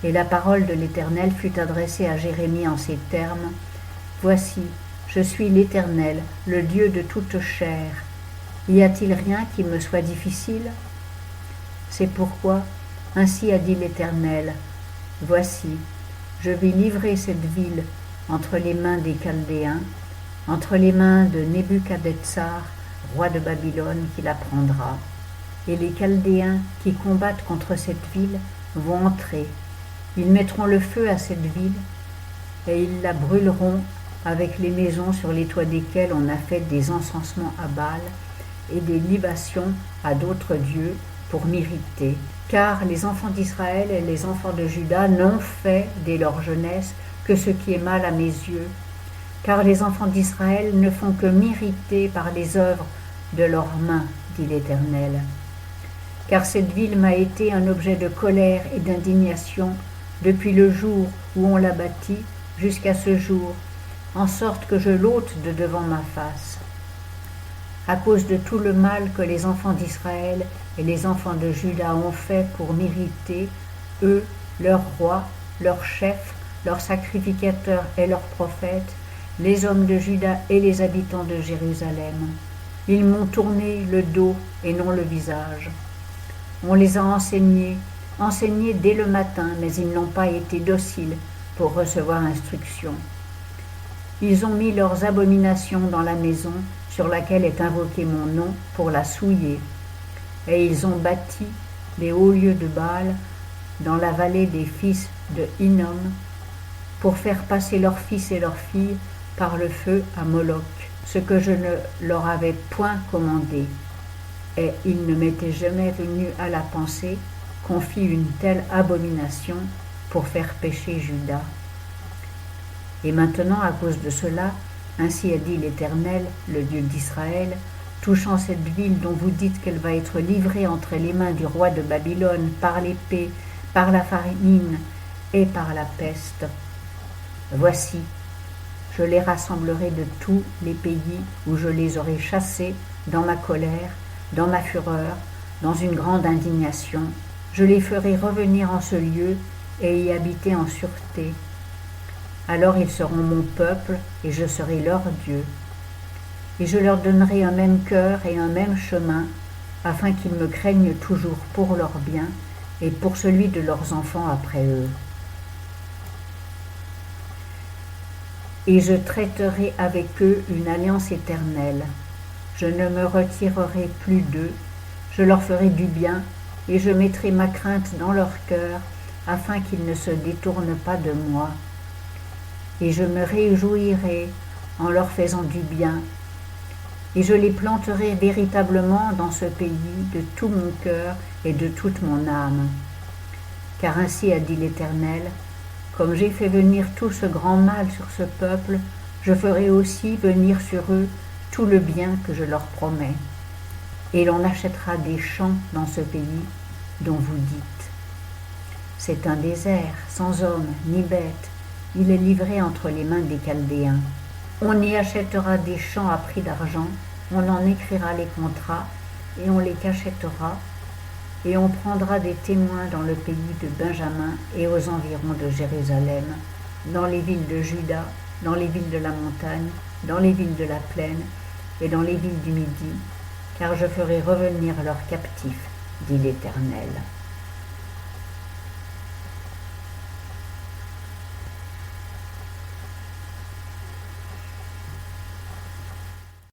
Et la parole de l'Éternel fut adressée à Jérémie en ces termes. Voici, je suis l'Éternel, le Dieu de toute chair. Y a-t-il rien qui me soit difficile? C'est pourquoi, ainsi a dit l'Éternel, voici, je vais livrer cette ville entre les mains des Chaldéens, entre les mains de Nebuchadnezzar, roi de Babylone, qui la prendra. Et les Chaldéens qui combattent contre cette ville vont entrer. Ils mettront le feu à cette ville et ils la brûleront avec les maisons sur les toits desquelles on a fait des encensements à Baal et des libations à d'autres dieux pour m'irriter. Car les enfants d'Israël et les enfants de Juda n'ont fait dès leur jeunesse que ce qui est mal à mes yeux. Car les enfants d'Israël ne font que m'irriter par les œuvres de leurs mains, dit l'Éternel. Car cette ville m'a été un objet de colère et d'indignation depuis le jour où on l'a bâtie jusqu'à ce jour, en sorte que je l'ôte de devant ma face. À cause de tout le mal que les enfants d'Israël et les enfants de Juda ont fait pour m'irriter, eux, leurs rois, leurs chefs, leurs sacrificateurs et leurs prophètes, les hommes de Juda et les habitants de Jérusalem. Ils m'ont tourné le dos et non le visage. On les a enseignés dès le matin, mais ils n'ont pas été dociles pour recevoir instruction. Ils ont mis leurs abominations dans la maison sur laquelle est invoqué mon nom pour la souiller. Et ils ont bâti les hauts lieux de Baal dans la vallée des fils de Hinnom pour faire passer leurs fils et leurs filles par le feu à Moloch, ce que je ne leur avais point commandé. Et il ne m'était jamais venu à la pensée qu'on fît une telle abomination pour faire pécher Juda. Et maintenant, à cause de cela, ainsi a dit l'Éternel, le Dieu d'Israël, touchant cette ville dont vous dites qu'elle va être livrée entre les mains du roi de Babylone par l'épée, par la famine et par la peste. Voici, je les rassemblerai de tous les pays où je les aurai chassés dans ma colère, dans ma fureur, dans une grande indignation. Je les ferai revenir en ce lieu et y habiter en sûreté. Alors ils seront mon peuple et je serai leur Dieu. Et je leur donnerai un même cœur et un même chemin, afin qu'ils me craignent toujours pour leur bien et pour celui de leurs enfants après eux. Et je traiterai avec eux une alliance éternelle. Je ne me retirerai plus d'eux, je leur ferai du bien, et je mettrai ma crainte dans leur cœur, afin qu'ils ne se détournent pas de moi. Et je me réjouirai en leur faisant du bien, et je les planterai véritablement dans ce pays de tout mon cœur et de toute mon âme. Car ainsi a dit l'Éternel, comme j'ai fait venir tout ce grand mal sur ce peuple, je ferai aussi venir sur eux tout le bien que je leur promets. Et l'on achètera des champs dans ce pays dont vous dites. C'est un désert, sans homme ni bête, il est livré entre les mains des Chaldéens. On y achètera des champs à prix d'argent, on en écrira les contrats, et on les cachètera, et on prendra des témoins dans le pays de Benjamin et aux environs de Jérusalem, dans les villes de Juda, dans les villes de la montagne, dans les villes de la plaine, et dans les villes du Midi, car je ferai revenir leurs captifs, dit l'Éternel.